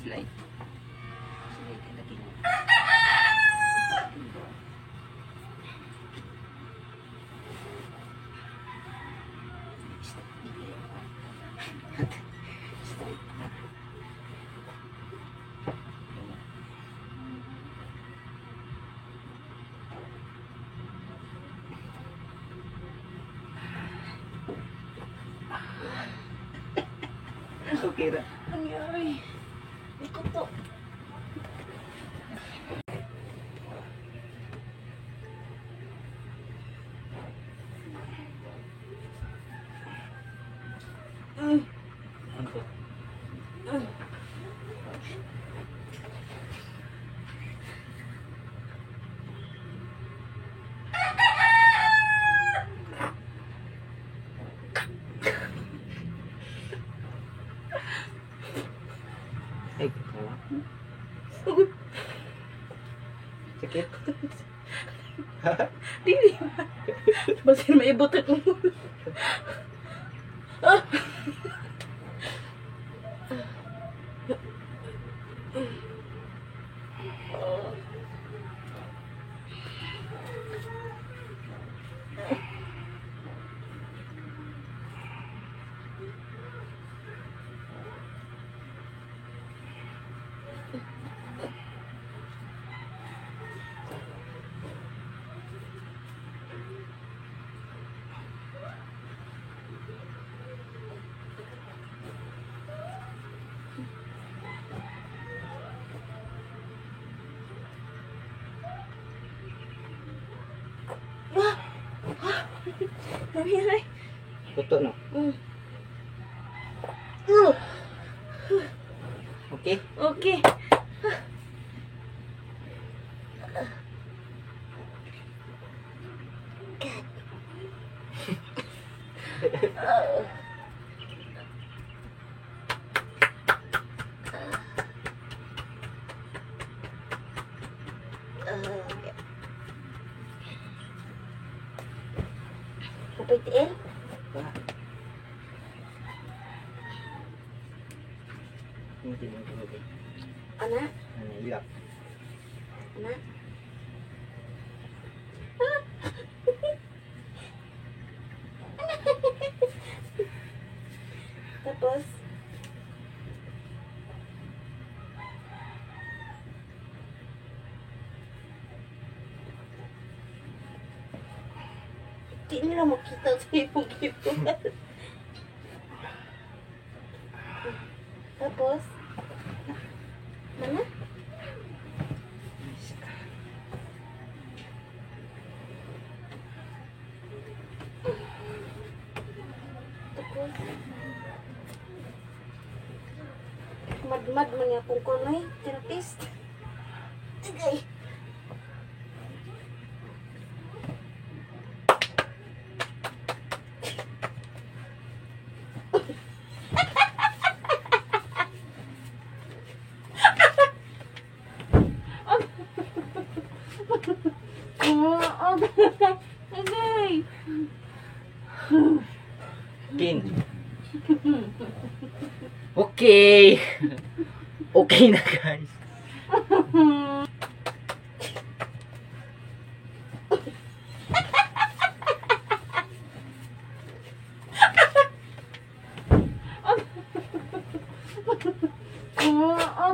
Slide. Slide ka lagi. Okay ra. Nangyari. Ito po. Ano to? Ay, wala. Sakit? Dili. Basin maibot ako. Ah! Nangyari. Tuto no? Okay? Okay. Kapitiin? Wala. Hindi mo ito. Anak? Ano, ilap. Anak? Tapos? Di nila makita sa ipong ipong. Tapos? Mana? Tapos? Mad-mad man niya kung kunoy, therapist. Tagay. Tagay. Kin. Okay. Okay na guys. Oh,